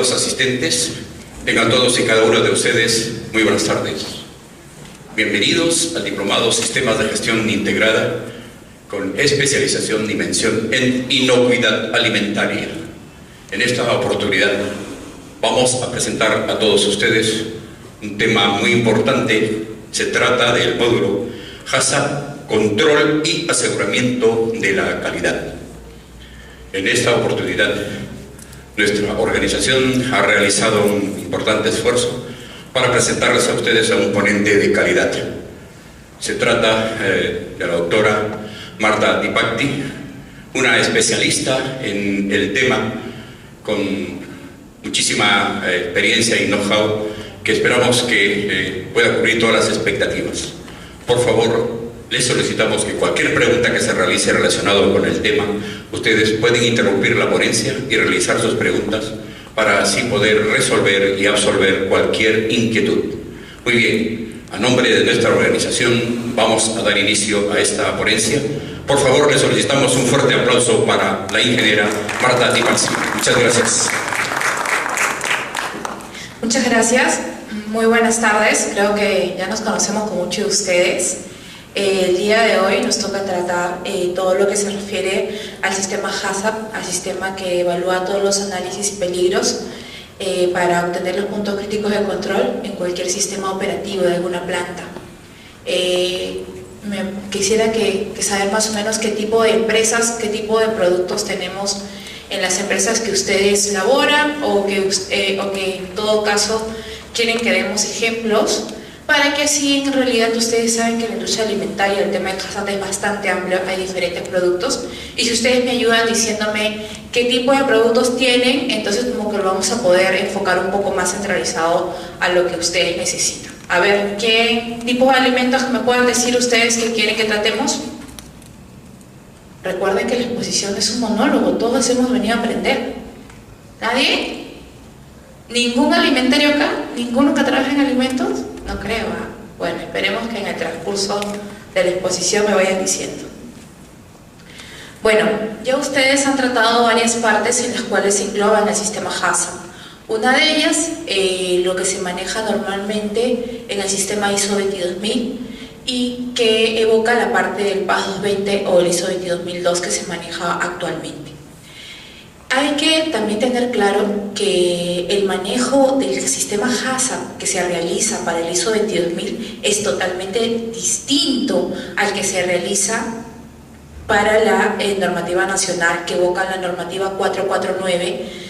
estimados asistentes, tengan todos y cada uno de ustedes muy buenas tardes. Bienvenidos al Diplomado Sistemas de Gestión Integrada con especialización y mención en inocuidad alimentaria. En esta oportunidad vamos a presentar a todos ustedes un tema muy importante. Se trata del módulo HACCP, Control y Aseguramiento de la Calidad. En esta oportunidad, nuestra organización ha realizado un importante esfuerzo para presentarles a ustedes a un ponente de calidad. Se trata de la doctora Marta Dipakti, una especialista en el tema con muchísima experiencia y know-how que esperamos que pueda cubrir todas las expectativas. Por favor, les solicitamos que cualquier pregunta que se realice relacionado con el tema, ustedes pueden interrumpir la ponencia y realizar sus preguntas para así poder resolver y absolver cualquier inquietud. Muy bien, a nombre de nuestra organización vamos a dar inicio a esta ponencia. Por favor, les solicitamos un fuerte aplauso para la ingeniera Marta Dipakti. Muchas gracias. Muchas gracias. Muy buenas tardes. Creo que ya nos conocemos con muchos de ustedes. El día de hoy nos toca tratar todo lo que se refiere al sistema HACCP, al sistema que evalúa todos los análisis y peligros para obtener los puntos críticos de control en cualquier sistema operativo de alguna planta. Quisiera saber más o menos qué tipo de empresas, qué tipo de productos tenemos en las empresas que ustedes laboran o que en todo caso quieren que demos ejemplos, para que así en realidad ustedes saben que en la industria alimentaria el tema de HACCP es bastante amplio, hay diferentes productos, y si ustedes me ayudan diciéndome qué tipo de productos tienen, entonces como que lo vamos a poder enfocar un poco más centralizado a lo que ustedes necesitan. A ver, ¿qué tipo de alimentos me pueden decir ustedes que quieren que tratemos? Recuerden que la exposición es un monólogo, todos hemos venido a aprender. ¿Nadie? ¿Ningún alimentario acá? ¿Ninguno que trabaja en alimentos? No creo, ¿eh? Bueno, esperemos que en el transcurso de la exposición me vayan diciendo. Bueno, ya ustedes han tratado varias partes en las cuales se engloban el sistema HACCP. Una de ellas, lo que se maneja normalmente en el sistema ISO 22000 y que evoca la parte del PAS 220 o el ISO 22002 que se maneja actualmente. Hay que también tener claro que el manejo del sistema HACCP que se realiza para el ISO 22000 es totalmente distinto al que se realiza para la normativa nacional que evoca la normativa 449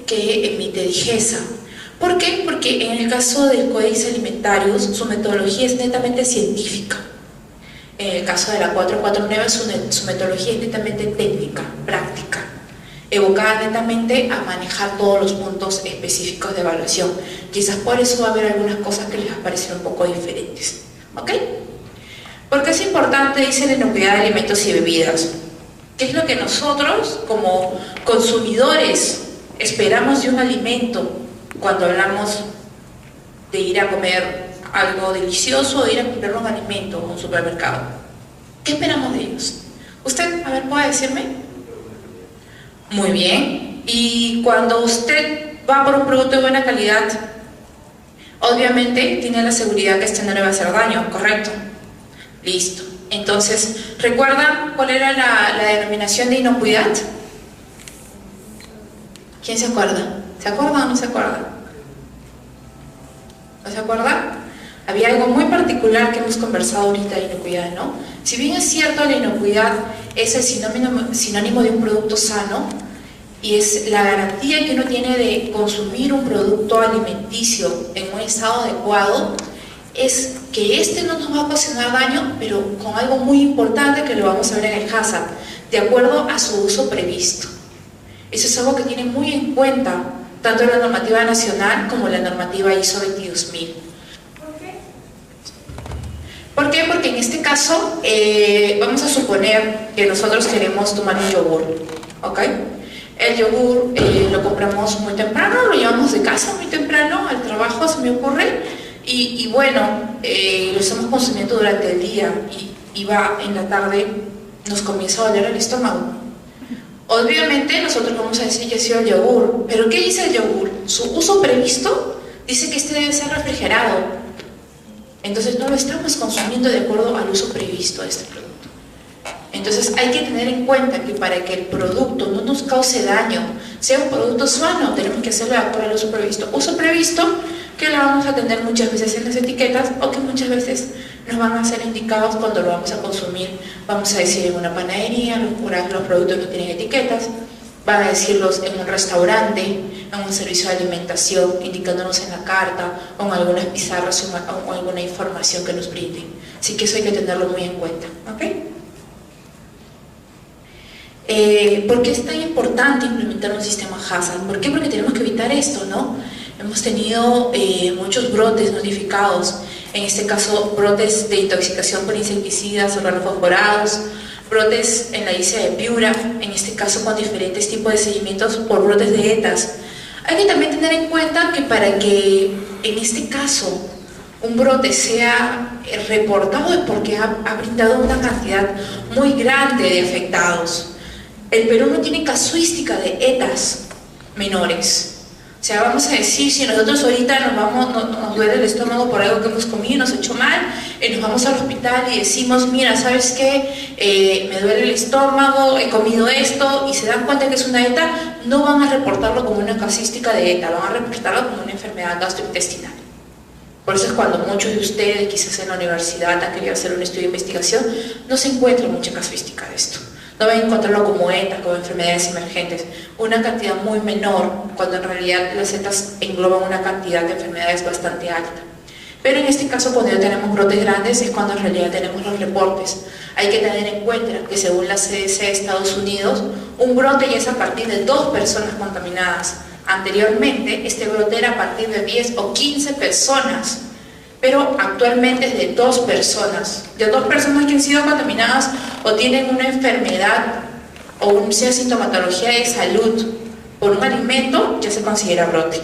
que emite DIGESA. ¿Por qué? Porque en el caso del Códice Alimentarios su metodología es netamente científica. En el caso de la 449 su metodología es netamente técnica, práctica, evocada netamente a manejar todos los puntos específicos de evaluación. Quizás por eso va a haber algunas cosas que les va a parecer un poco diferentes. ¿Ok? Porque es importante, dice la inocuidad de alimentos y bebidas. ¿Qué es lo que nosotros, como consumidores, esperamos de un alimento cuando hablamos de ir a comer algo delicioso o de ir a comprar un alimento en un supermercado? ¿Qué esperamos de ellos? ¿Usted, a ver, puede decirme? Muy bien. Y cuando usted va por un producto de buena calidad, obviamente tiene la seguridad que este no le va a hacer daño, ¿correcto? Listo. Entonces, ¿recuerdan cuál era la denominación de inocuidad? ¿Quién se acuerda? ¿Se acuerda o no se acuerda? ¿No se acuerda? Había algo muy particular que hemos conversado ahorita de inocuidad, ¿no? Si bien es cierto, la inocuidad es el sinónimo de un producto sano y es la garantía que uno tiene de consumir un producto alimenticio en un estado adecuado, es que este no nos va a ocasionar daño, pero con algo muy importante que lo vamos a ver en el HACCP, de acuerdo a su uso previsto. Eso es algo que tiene muy en cuenta tanto la normativa nacional como la normativa ISO 22000. ¿Por qué? Porque en este caso vamos a suponer que nosotros queremos tomar un yogur, ¿ok? El yogur lo compramos muy temprano, lo llevamos de casa muy temprano al trabajo, se me ocurre, y bueno, lo estamos consumiendo durante el día y va en la tarde, nos comienza a doler el estómago. Obviamente nosotros vamos a decir que ha sido el yogur, pero ¿qué dice el yogur? Su uso previsto dice que este debe ser refrigerado. Entonces no lo estamos consumiendo de acuerdo al uso previsto de este producto. Entonces hay que tener en cuenta que para que el producto no nos cause daño, sea un producto sano, tenemos que hacerlo de acuerdo al uso previsto. Uso previsto que lo vamos a tener muchas veces en las etiquetas o que muchas veces nos van a ser indicados cuando lo vamos a consumir. Vamos a decir en una panadería, los productos no tienen etiquetas, van a decirlos en un restaurante, en un servicio de alimentación, indicándonos en la carta o en algunas pizarras o alguna información que nos brinden. Así que eso hay que tenerlo muy en cuenta, ¿ok? ¿Por qué es tan importante implementar un sistema HACCP? ¿Por qué? Porque tenemos que evitar esto, ¿no? Hemos tenido muchos brotes notificados, en este caso brotes de intoxicación por insecticidas o organofosforados, brotes en la isla de Piura, en este caso con diferentes tipos de seguimientos por brotes de ETAs. Hay que también tener en cuenta que para que en este caso un brote sea reportado es porque ha brindado una cantidad muy grande de afectados. El Perú no tiene casuística de ETAs menores. O sea, vamos a decir, si nosotros ahorita nos duele el estómago por algo que hemos comido, nos ha hecho mal, nos vamos al hospital y decimos, mira, ¿sabes qué? Me duele el estómago, he comido esto, y se dan cuenta que es una ETA, no van a reportarlo como una casuística de ETA, van a reportarlo como una enfermedad gastrointestinal. Por eso es cuando muchos de ustedes, quizás en la universidad, han querido hacer un estudio de investigación, no se encuentra mucha casuística de esto. No van a encontrarlo como ETA, como enfermedades emergentes, una cantidad muy menor, cuando en realidad las ETAs engloban una cantidad de enfermedades bastante alta. Pero en este caso, cuando ya tenemos brotes grandes, es cuando en realidad tenemos los reportes. Hay que tener en cuenta que según la CDC de Estados Unidos, un brote ya es a partir de 2 personas contaminadas. Anteriormente, este brote era a partir de 10 o 15 personas. Pero actualmente es de 2 personas, de 2 personas que han sido contaminadas o tienen una enfermedad o una sintomatología de salud por un alimento, ya se considera brote.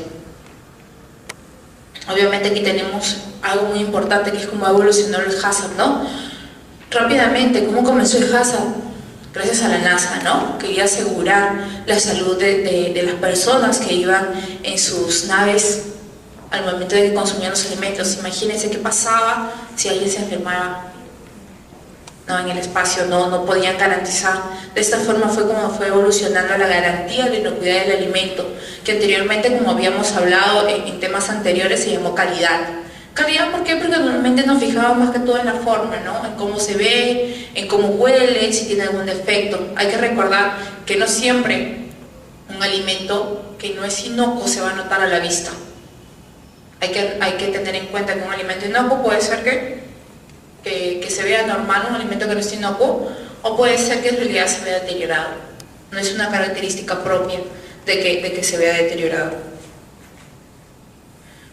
Obviamente aquí tenemos algo muy importante que es cómo evolucionó el HACCP, ¿no? Rápidamente, ¿cómo comenzó el HACCP? Gracias a la NASA, ¿no? Quería asegurar la salud de las personas que iban en sus naves al momento de que consumían los alimentos. Imagínense qué pasaba si alguien se enfermaba, ¿no? En el espacio no podían garantizar. De esta forma fue como fue evolucionando la garantía de la inocuidad del alimento, que anteriormente, como habíamos hablado en temas anteriores, se llamó calidad. Calidad, ¿por qué? Porque normalmente nos fijábamos más que todo en la forma, ¿no? En cómo se ve, en cómo huele, si tiene algún defecto. Hay que recordar que no siempre un alimento que no es inocuo se va a notar a la vista. Hay que tener en cuenta que un alimento inocuo puede ser que se vea normal, un alimento que no es inocuo, o puede ser que en realidad se vea deteriorado. No es una característica propia de que se vea deteriorado.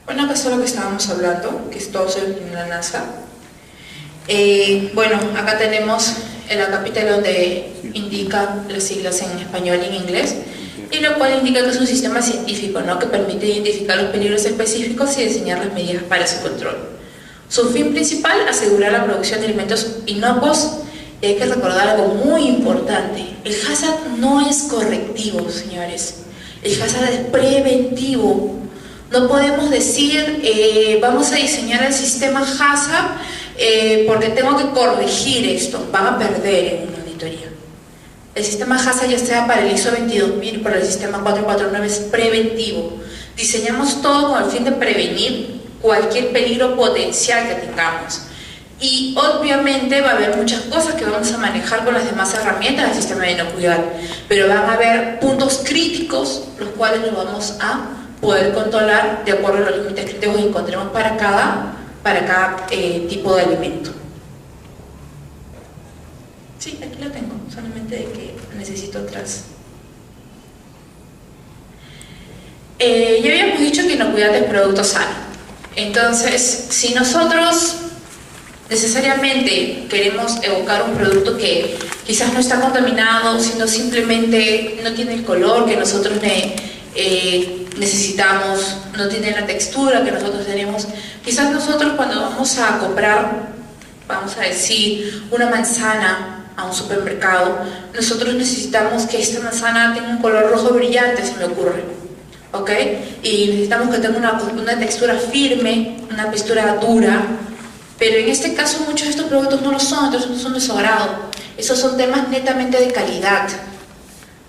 Bueno, acá es lo que estábamos hablando, que es todo en la NASA. Bueno, acá tenemos el capítulo donde indica las siglas en español y en inglés, y lo cual indica que es un sistema científico, ¿no? Que permite identificar los peligros específicos y diseñar las medidas para su control. Su fin principal, asegurar la producción de alimentos inocuos. Y hay que recordar algo muy importante: el HACCP no es correctivo, señores. El HACCP es preventivo. No podemos decir, vamos a diseñar el sistema HACCP porque tengo que corregir esto. Van a perder en una auditoría. El sistema HACCP, ya sea para el ISO 22000 o para el sistema 449, es preventivo. Diseñamos todo con el fin de prevenir cualquier peligro potencial que tengamos. Y obviamente va a haber muchas cosas que vamos a manejar con las demás herramientas del sistema de inocuidad, pero van a haber puntos críticos los cuales los vamos a poder controlar de acuerdo a los límites críticos que encontremos para cada tipo de alimento. Sí, aquí lo tengo, solamente de que necesito otras. Ya habíamos dicho que inocuidad es producto sano. Entonces, si nosotros necesariamente queremos evocar un producto que quizás no está contaminado, sino simplemente no tiene el color que nosotros necesitamos, no tiene la textura que nosotros tenemos, quizás nosotros cuando vamos a comprar, vamos a decir, una manzana a un supermercado, nosotros necesitamos que esta manzana tenga un color rojo brillante, se me ocurre, ¿ok? Y necesitamos que tenga una textura firme, una textura dura, pero en este caso muchos de estos productos no lo son, entonces no son de su agrado. Esos son temas netamente de calidad.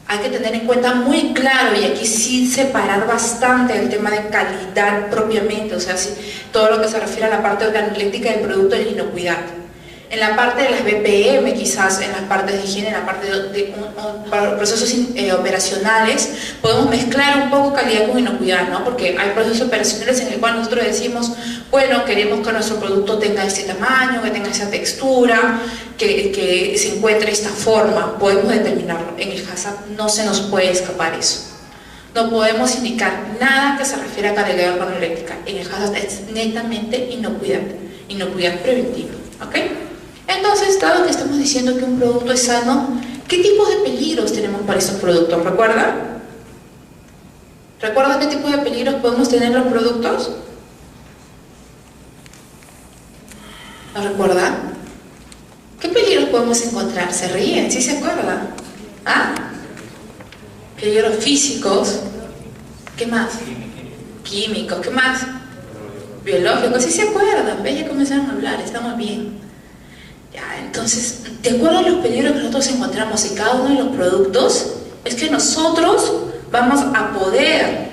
Hay que tener en cuenta muy claro, y aquí sí separar bastante el tema de calidad propiamente, o sea, todo lo que se refiere a la parte organoléctrica del producto de inocuidad. En la parte de las BPM, quizás en las partes de higiene, en la parte de procesos operacionales, podemos mezclar un poco calidad con inocuidad, ¿no? Porque hay procesos operacionales en el cual nosotros decimos, bueno, queremos que nuestro producto tenga este tamaño, que tenga esa textura, que se encuentre esta forma, podemos determinarlo. En el HACCP no se nos puede escapar eso. No podemos indicar nada que se refiera a calidad organoléctrica. En el HACCP es netamente inocuidad preventiva, ¿ok? Entonces, dado que estamos diciendo que un producto es sano, ¿qué tipos de peligros tenemos para estos productos? ¿Recuerda? ¿Recuerda qué tipo de peligros podemos tener en los productos? ¿No recuerda? ¿Qué peligros podemos encontrar? ¿Se ríen? ¿Sí se acuerdan? ¿Ah? Peligros físicos. ¿Qué más? Químicos. ¿Qué más? Biológicos. ¿Sí se acuerdan? ¿Ves? Ya comenzaron a hablar, estamos bien. Ya, entonces, de acuerdo a los peligros que nosotros encontramos en cada uno de los productos, es que nosotros vamos a poder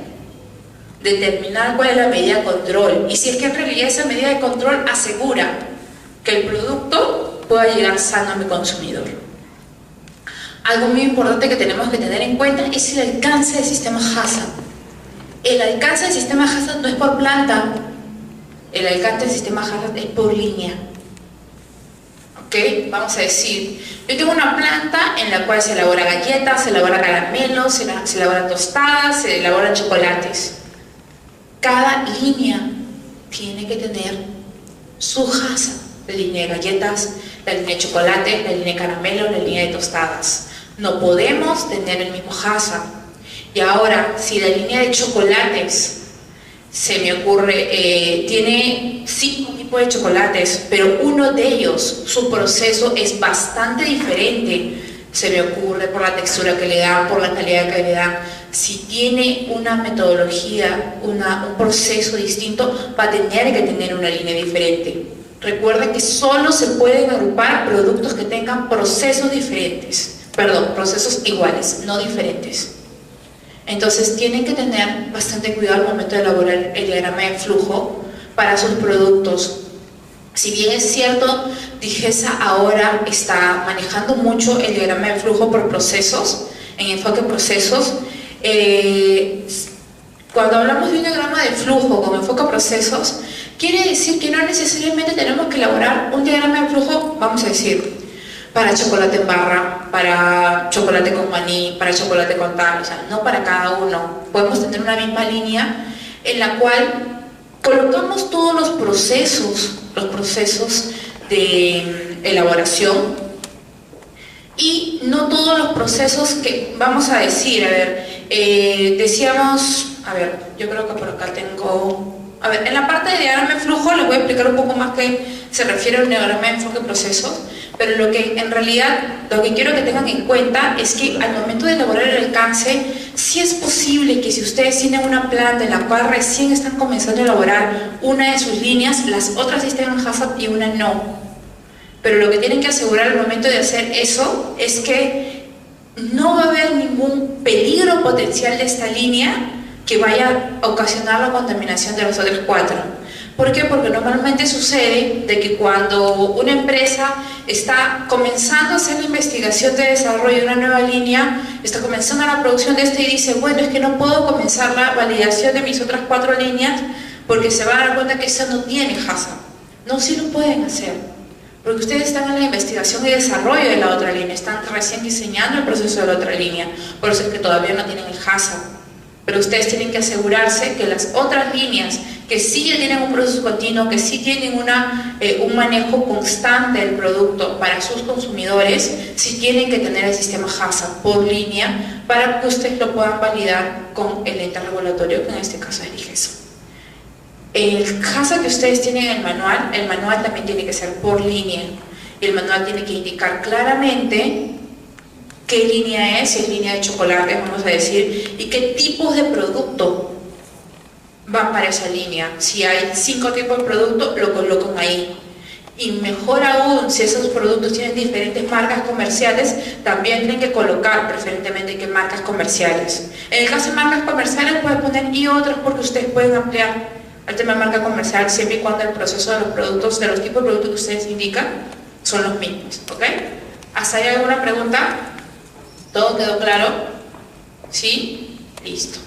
determinar cuál es la medida de control, y si es que en realidad esa medida de control asegura que el producto pueda llegar sano a mi consumidor. Algo muy importante que tenemos que tener en cuenta es el alcance del sistema HACCP. El alcance del sistema HACCP no es por planta, el alcance del sistema HACCP es por línea. ¿Ok? Vamos a decir, yo tengo una planta en la cual se elabora galletas, se elabora caramelos, se elabora tostadas, se elaboran chocolates. Cada línea tiene que tener su HACCP. La línea de galletas, la línea de chocolate, la línea de caramelo, la línea de tostadas. No podemos tener el mismo HACCP. Y ahora, si la línea de chocolates, se me ocurre, tiene 5 tipos de chocolates, pero uno de ellos, su proceso es bastante diferente, se me ocurre por la textura que le dan, por la calidad que le dan. Si tiene una metodología, un proceso distinto, va a tener que tener una línea diferente. Recuerden que solo se pueden agrupar productos que tengan procesos diferentes, perdón, procesos iguales, no diferentes. Entonces tienen que tener bastante cuidado al momento de elaborar el diagrama de flujo para sus productos. Si bien es cierto, DIGESA ahora está manejando mucho el diagrama de flujo por procesos, en enfoque procesos, cuando hablamos de un diagrama de flujo con enfoque a procesos, quiere decir que no necesariamente tenemos que elaborar un diagrama de flujo, vamos a decir, para chocolate en barra, para chocolate con maní, para chocolate con tal, o sea, no para cada uno. Podemos tener una misma línea en la cual colocamos todos los procesos de elaboración, y no todos los procesos que, vamos a decir, a ver, decíamos, a ver, yo creo que por acá tengo, a ver, en la parte de diagrama de flujo les voy a explicar un poco más qué se refiere a un diagrama de enfoque procesos, pero lo que en realidad, lo que quiero que tengan en cuenta es que al momento de elaborar el alcance, sí es posible que si ustedes tienen una planta en la cual recién están comenzando a elaborar una de sus líneas, las otras sí estén en HACCP y una no. Pero lo que tienen que asegurar al momento de hacer eso es que no va a haber ningún peligro potencial de esta línea que vaya a ocasionar la contaminación de los otros 4. ¿Por qué? Porque normalmente sucede de que cuando una empresa está comenzando a hacer la investigación de desarrollo de una nueva línea, está comenzando la producción de esta y dice, bueno, es que no puedo comenzar la validación de mis otras 4 líneas porque se va a dar cuenta que esa no tiene HACCP. No, sí lo pueden hacer, porque ustedes están en la investigación y desarrollo de la otra línea, están recién diseñando el proceso de la otra línea, por eso es que todavía no tienen el HACCP. Pero ustedes tienen que asegurarse que las otras líneas que sí ya tienen un proceso continuo, que sí tienen un manejo constante del producto para sus consumidores, sí tienen que tener el sistema HACCP por línea para que ustedes lo puedan validar con el ente regulatorio, que en este caso es DIGESA. El HACCP que ustedes tienen en el manual también tiene que ser por línea. El manual tiene que indicar claramente qué línea es, si es línea de chocolate, vamos a decir, y qué tipos de producto van para esa línea. Si hay 5 tipos de producto, lo colocan ahí. Y mejor aún, si esos productos tienen diferentes marcas comerciales, también tienen que colocar preferentemente qué marcas comerciales. En el caso de marcas comerciales pueden poner y otras, porque ustedes pueden ampliar el tema de marca comercial siempre y cuando el proceso de los productos, de los tipos de productos que ustedes indican, son los mismos. ¿Ok? ¿Hasta ahí alguna pregunta? ¿Todo quedó claro? ¿Sí? Listo.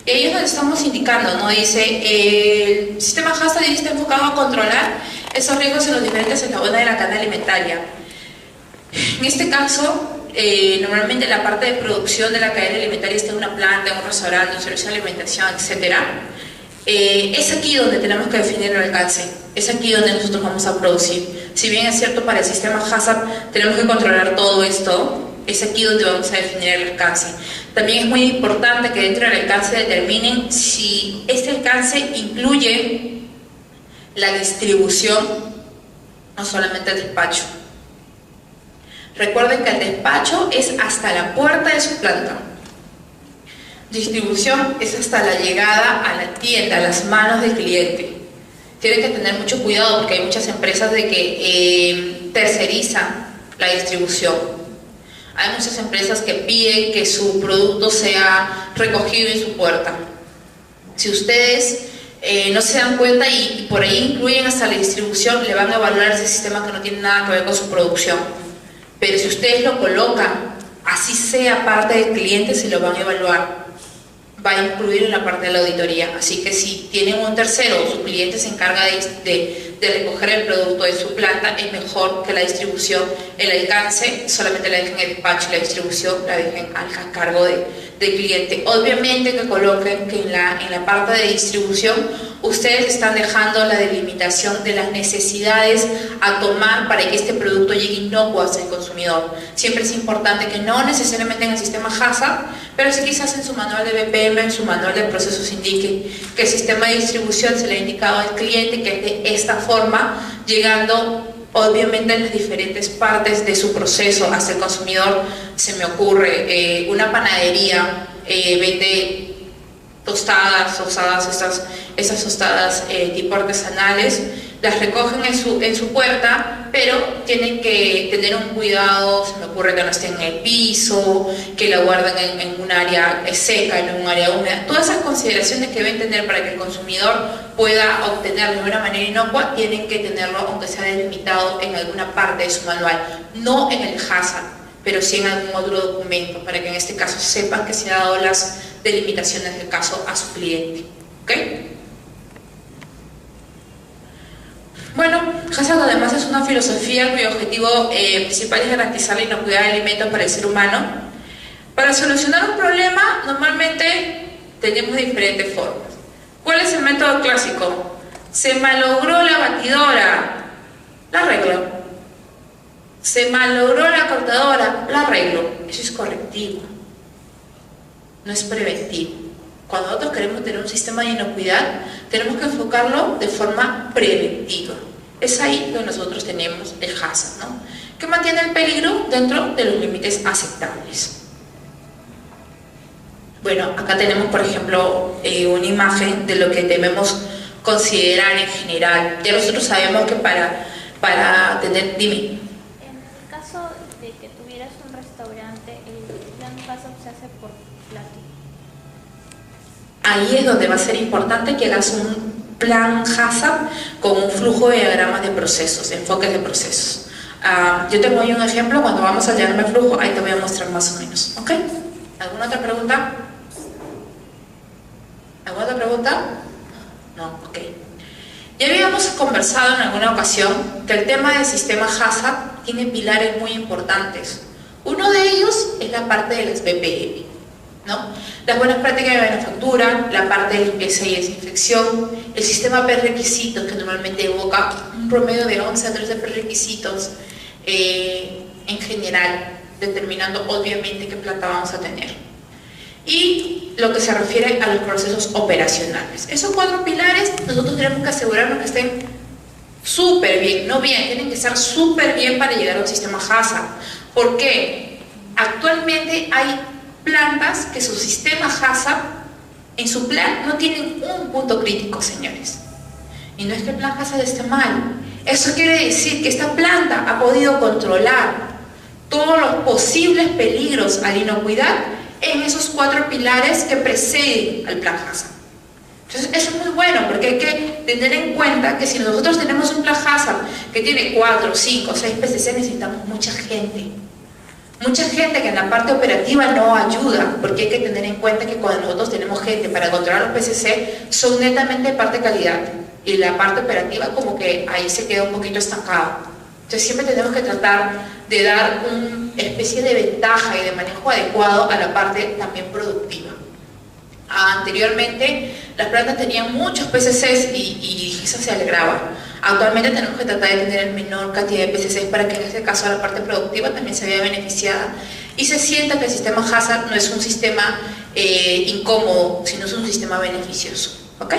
Y ahí es donde estamos indicando, ¿no? Dice, el sistema HACCP está enfocado a controlar esos riesgos en los diferentes eslabones de la cadena alimentaria. En este caso, normalmente la parte de producción de la cadena alimentaria está en una planta, en un restaurante, un servicio de alimentación, etc. Es aquí donde tenemos que definir el alcance, es aquí donde nosotros vamos a producir. Si bien es cierto, para el sistema HACCP tenemos que controlar todo esto, es aquí donde vamos a definir el alcance. También es muy importante que dentro del alcance determinen si este alcance incluye la distribución, no solamente el despacho. Recuerden que el despacho es hasta la puerta de su planta. Distribución es hasta la llegada a la tienda, a las manos del cliente. Tienen que tener mucho cuidado porque hay muchas empresas de que tercerizan la distribución. Hay muchas empresas que piden que su producto sea recogido en su puerta. Si ustedes no se dan cuenta y por ahí incluyen hasta la distribución, le van a evaluar ese sistema que no tiene nada que ver con su producción. Pero si ustedes lo colocan, así sea parte del cliente, se lo van a evaluar. Va a incluir en la parte de la auditoría. Así que si tienen un tercero o su cliente se encarga de recoger el producto de su planta, es mejor que la distribución, el alcance, solamente la dejen en el despacho y la distribución la dejen al cargo del cliente. Obviamente que coloquen que en la parte de distribución ustedes están dejando la delimitación de las necesidades a tomar para que este producto llegue inocuo hacia el consumidor. Siempre es importante que no necesariamente en el sistema HACCP, pero sí quizás en su manual de BPM, en su manual de procesos indique que el sistema de distribución se le ha indicado al cliente que es de esta forma, llegando obviamente en las diferentes partes de su proceso hacia el consumidor. Se me ocurre una panadería vende tostadas, esas tostadas tipo artesanales, las recogen en su puerta, pero tienen que tener un cuidado. Se me ocurre que no estén en el piso, que la guarden en un área seca, en un área húmeda. Todas esas consideraciones que deben tener para que el consumidor pueda obtenerlo de una manera inocua, tienen que tenerlo aunque sea delimitado en alguna parte de su manual, no en el HACCP, pero sí en algún otro documento, para que en este caso sepan que se han dado las delimitaciones del caso a su cliente. ¿Ok? Bueno, HACCP además es una filosofía cuyo objetivo principal es garantizar la inocuidad de alimentos para el ser humano. Para solucionar un problema, normalmente tenemos diferentes formas. ¿Cuál es el método clásico? Se malogró la batidora, la arreglo. Se malogró la cortadora, la arreglo. Eso es correctivo, no es preventivo. Cuando nosotros queremos tener un sistema de inocuidad, tenemos que enfocarlo de forma preventiva. Es ahí donde nosotros tenemos el HACCP, ¿no? Que mantiene el peligro dentro de los límites aceptables. Bueno, acá tenemos, por ejemplo, una imagen de lo que debemos considerar en general. Ya nosotros sabemos que para tener... Dime. En el caso de que tuvieras un restaurante, el plan HACCP se hace por plato. Ahí es donde va a ser importante que hagas un plan HACCP con un flujo de diagramas de procesos, enfoques de procesos. Yo tengo ahí un ejemplo. Cuando vamos al diagrama de flujo, ahí te voy a mostrar más o menos. ¿Ok? ¿Alguna otra pregunta? ¿Alguna otra pregunta? No, ok. Ya habíamos conversado en alguna ocasión que el tema del sistema HACCP tiene pilares muy importantes. Uno de ellos es la parte de las BPM, ¿no? Las buenas prácticas de manufactura, la parte de limpieza y desinfección, el sistema prerequisitos, que normalmente evoca un promedio de 11 a 13 prerequisitos en general, determinando obviamente qué planta vamos a tener. Y lo que se refiere a los procesos operacionales. Esos 4 pilares nosotros tenemos que asegurarnos que estén súper bien, no bien, tienen que estar súper bien para llegar a un sistema HACCP. ¿Por qué? Actualmente hay plantas que su sistema HACCP en su plan no tienen un punto crítico, señores. Y no es que el plan HACCP esté mal. Eso quiere decir que esta planta ha podido controlar todos los posibles peligros a la inocuidad en esos 4 pilares que preceden al plan HACCP. Entonces eso es muy bueno, porque hay que tener en cuenta que si nosotros tenemos un plan HACCP que tiene 4, 5, 6 PCC, necesitamos mucha gente. Mucha gente que en la parte operativa no ayuda, porque hay que tener en cuenta que cuando nosotros tenemos gente para controlar los PCC, son netamente parte calidad, y la parte operativa como que ahí se queda un poquito estancada. Entonces siempre tenemos que tratar de dar una especie de ventaja y de manejo adecuado a la parte también productiva. Anteriormente las plantas tenían muchos PCCs y eso se alegraba. Actualmente tenemos que tratar de tener el menor cantidad de PCCs para que en este caso la parte productiva también se vea beneficiada y se sienta que el sistema HACCP no es un sistema incómodo, sino es un sistema beneficioso. ¿Ok?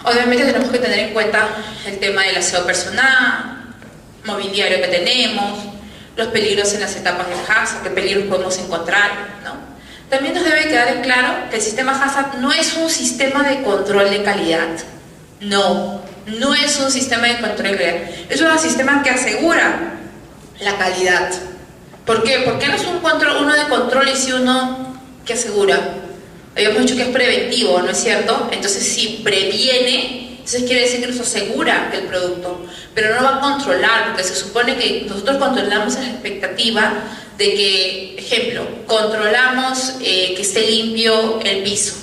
Obviamente tenemos que tener en cuenta el tema del aseo personal, mobiliario que tenemos, los peligros en las etapas del HACCP, qué peligros podemos encontrar, ¿no? También nos debe quedar en claro que el sistema HACCP no es un sistema de control de calidad. No es un sistema de control de calidad. Es un sistema que asegura la calidad. ¿Por qué? Porque no es uno de control y sí uno que asegura. Habíamos dicho que es preventivo, ¿no es cierto? Entonces si previene, entonces quiere decir que nos asegura el producto, pero no va a controlar, porque se supone que nosotros controlamos en la expectativa de que, ejemplo, controlamos que esté limpio el piso,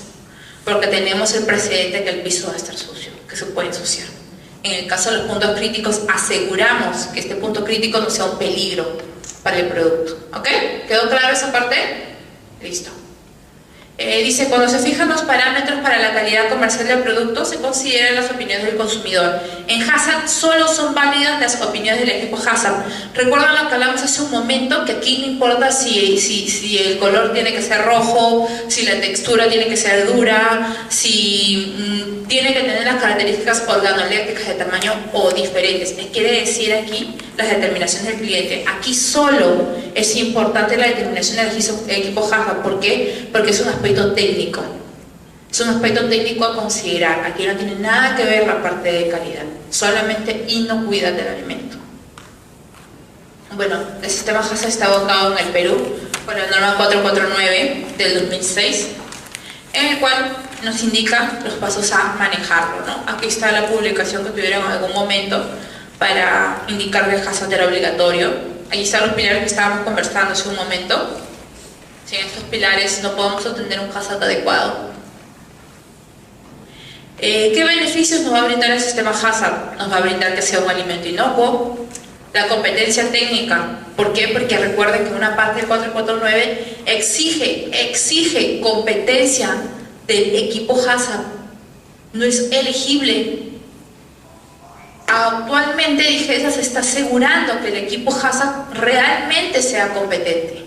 porque tenemos el precedente que el piso va a estar sucio, que se puede ensuciar. En el caso de los puntos críticos, aseguramos que este punto crítico no sea un peligro para el producto. ¿Ok? ¿Quedó claro esa parte? Listo. Dice, cuando se fijan los parámetros para la calidad comercial del producto, se consideran las opiniones del consumidor. En HACCP solo son válidas las opiniones del equipo HACCP. Recuerdan lo que hablamos hace un momento, que aquí no importa si el color tiene que ser rojo, si la textura tiene que ser dura, si tiene que tener las características organolépticas de tamaño o diferentes. Quiere decir aquí las determinaciones del cliente. Aquí solo es importante la determinación del equipo HACCP. ¿Por qué? Porque es un aspecto técnico. Es un aspecto técnico a considerar. Aquí no tiene nada que ver la parte de calidad, solamente inocuidad del alimento. Bueno, el sistema HACCP está abocado en el Perú por la norma 449 del 2006, en el cual nos indica los pasos a manejarlo, ¿no? Aquí está la publicación que tuvieron en algún momento para indicar que el HACCP era obligatorio. Aquí están los pilares que estábamos conversando hace un momento. Sin estos pilares no podemos obtener un HACCP adecuado. ¿Qué beneficios nos va a brindar el sistema HACCP? Nos va a brindar que sea un alimento inocuo, la competencia técnica. ¿Por qué? Porque recuerden que una parte del 449 exige competencia del equipo HACCP. No es elegible. Actualmente DIGESA se está asegurando que el equipo HACCP realmente sea competente.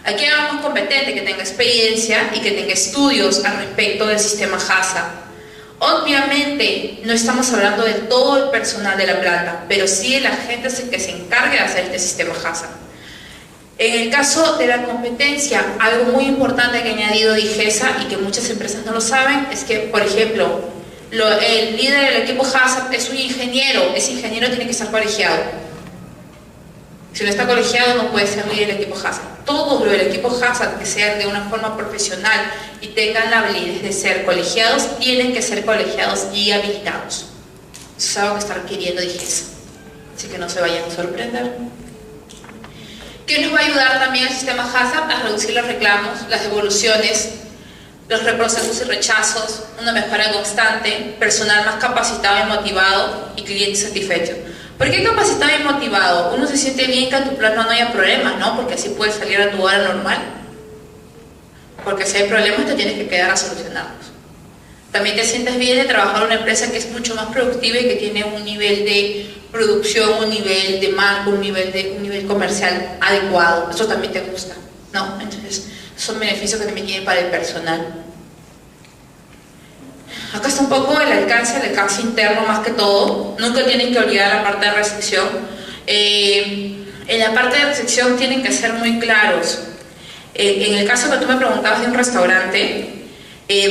Aquí hablamos competente, que tenga experiencia y que tenga estudios al respecto del sistema HACCP. Obviamente no estamos hablando de todo el personal de la planta, pero sí de la gente que se encargue de hacer este sistema HACCP. En el caso de la competencia, algo muy importante que ha añadido DIGESA y que muchas empresas no lo saben, es que, por ejemplo, el líder del equipo HACCP es un ingeniero. Ese ingeniero tiene que estar colegiado. Si no está colegiado, no puede ser líder del equipo HACCP. Todos los del equipo HACCP que sean de una forma profesional y tengan la habilidad de ser colegiados, tienen que ser colegiados y habilitados. Eso es algo que está requiriendo DIGESA. Así que no se vayan a sorprender. ¿Qué nos va a ayudar también el sistema HACCP? A reducir los reclamos, las devoluciones, los reprocesos y rechazos, una mejora constante, personal más capacitado y motivado y clientes satisfechos. ¿Por qué capacitado y motivado? Uno se siente bien que en tu planta no haya problemas, ¿no? Porque así puedes salir a tu hora normal. Porque si hay problemas te tienes que quedar a solucionarlos. También te sientes bien de trabajar en una empresa que es mucho más productiva y que tiene un nivel de producción, un nivel de marco, un nivel comercial adecuado. Eso también te gusta, ¿no? Entonces, son beneficios que también tiene para el personal. Acá está un poco el alcance interno más que todo. Nunca tienen que olvidar la parte de recepción. En la parte de recepción tienen que ser muy claros. En el caso que tú me preguntabas de un restaurante,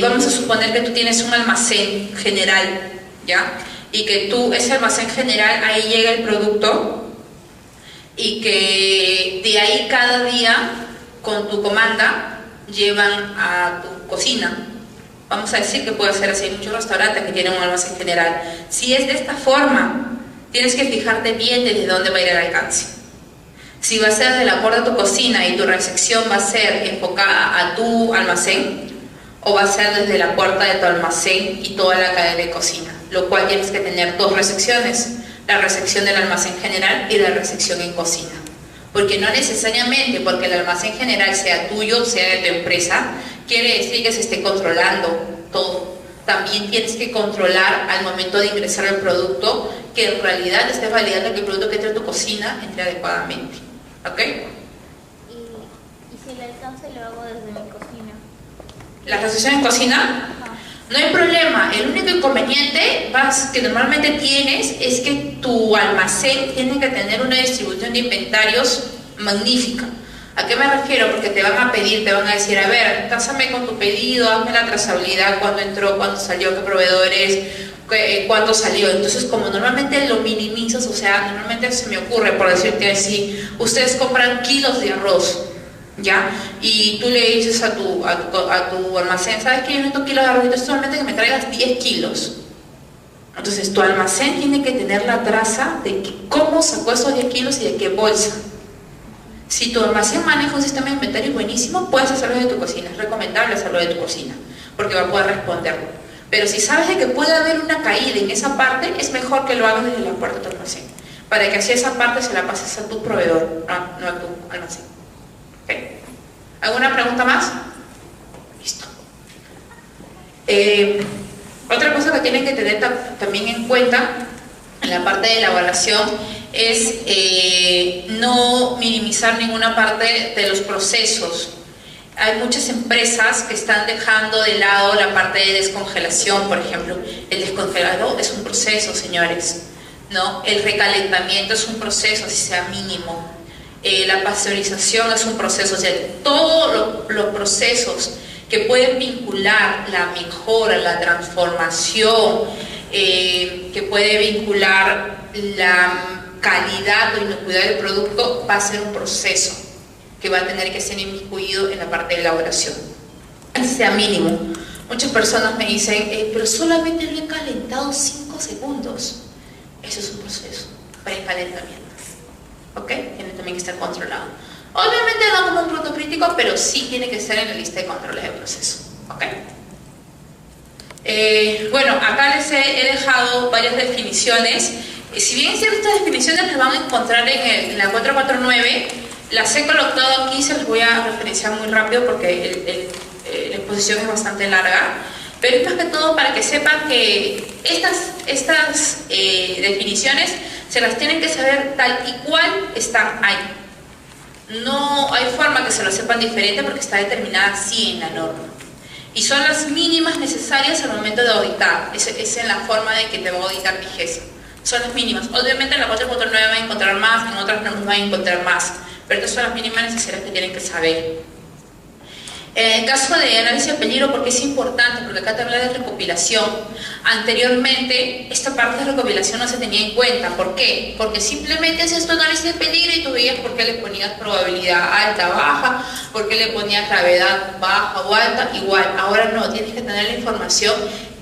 vamos a suponer que tú tienes un almacén general, ¿ya? Y que tú, ese almacén general, ahí llega el producto y que de ahí cada día con tu comanda llevan a tu cocina. Vamos a decir que puede ser así, hay muchos restaurantes que tienen un almacén general. Si es de esta forma, tienes que fijarte bien desde dónde va a ir el alcance. Si va a ser de la puerta de tu cocina y tu recepción va a ser enfocada a tu almacén, o va a ser desde la puerta de tu almacén y toda la cadena de cocina, lo cual tienes que tener dos recepciones, la recepción del almacén general y la recepción en cocina. Porque no necesariamente porque el almacén general sea tuyo, sea de tu empresa, quiere decir que se esté controlando todo. También tienes que controlar al momento de ingresar el producto, que en realidad estés validando que el producto que entre a tu cocina entre adecuadamente. ¿Ok? ¿Y si el alcance lo hago desde mi cocina? ¿La recepción en cocina? Ajá. No hay problema. El único inconveniente que normalmente tienes es que tu almacén tiene que tener una distribución de inventarios magnífica. ¿A qué me refiero? Porque te van a pedir, te van a decir, a ver, tásame con tu pedido, hazme la trazabilidad, cuándo entró, cuándo salió, qué proveedores, cuándo salió. Entonces, como normalmente lo minimizas, o sea, normalmente se me ocurre, por decirte así, ustedes compran kilos de arroz, ¿ya? Y tú le dices a tu almacén, ¿sabes qué? Yo necesito kilos de arroz, entonces solamente que me traigas 10 kilos. Entonces, tu almacén tiene que tener la traza de cómo sacó esos 10 kilos y de qué bolsa. Si tu almacén maneja un sistema de inventario buenísimo, puedes hacerlo de tu cocina. Es recomendable hacerlo de tu cocina, porque va a poder responderlo. Pero si sabes de que puede haber una caída en esa parte, es mejor que lo hagas desde la puerta de tu almacén, para que así esa parte se la pases a tu proveedor, no a tu almacén. ¿Okay? ¿Alguna pregunta más? Listo. Otra cosa que tienen que tener también en cuenta en la parte de elaboración es no minimizar ninguna parte de los procesos. Hay muchas empresas que están dejando de lado la parte de descongelación, por ejemplo. El descongelado es un proceso, señores, ¿no? El recalentamiento es un proceso, así sea mínimo. La pasteurización es un proceso, o sea, todos los procesos que pueden vincular la mejora, la transformación, que puede vincular la calidad o inocuidad del producto, va a ser un proceso que va a tener que ser inmiscuido en la parte de elaboración, así sea mínimo. Muchas personas me dicen, pero solamente lo he calentado 5 segundos. Eso es un proceso, precalentamiento. ¿Ok? Tiene también que estar controlado. Obviamente no como un punto crítico, pero sí tiene que estar en la lista de controles de proceso. ¿Ok? Bueno, acá les he dejado varias definiciones. Si bien es cierto, estas definiciones las van a encontrar en la 449, las he colocado aquí, se las voy a referenciar muy rápido porque la exposición es bastante larga, pero es más que todo para que sepan que estas definiciones se las tienen que saber tal y cual están ahí. No hay forma que se lo sepan diferente porque está determinada así en la norma. Y son las mínimas necesarias al momento de auditar. Es en la forma de que te va a auditar Vigesa. Son las mínimas. Obviamente en la 449 van a encontrar más, en otras normas van a encontrar más, pero estas son las mínimas necesarias que tienen que saber. En el caso de análisis de peligro, ¿por qué es importante? Porque acá te habla de recopilación. Anteriormente, esta parte de recopilación no se tenía en cuenta. ¿Por qué? Porque simplemente haces tu análisis de peligro y tú veías por qué le ponías probabilidad alta, baja, por qué le ponías gravedad baja o alta, igual. Ahora no, tienes que tener la información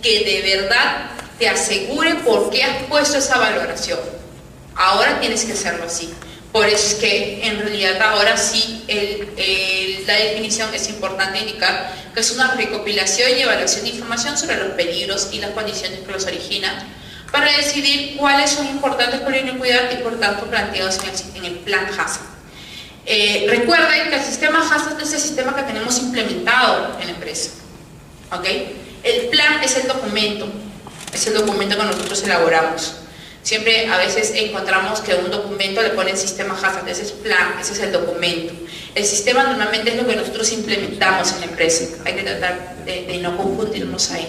que de verdad te asegure por qué has puesto esa valoración. Ahora tienes que hacerlo así. Por eso es que en realidad ahora sí la definición es importante indicar que es una recopilación y evaluación de información sobre los peligros y las condiciones que los originan para decidir cuáles son importantes por la inocuidad y por tanto planteados en el plan HACCP. Recuerden que el sistema HACCP es el sistema que tenemos implementado en la empresa. ¿Okay? El plan es el documento que nosotros elaboramos. Siempre a veces encontramos que un documento le pone el sistema HACCP, ese es el plan, ese es el documento. El sistema normalmente es lo que nosotros implementamos en la empresa. Hay que tratar de no confundirnos ahí.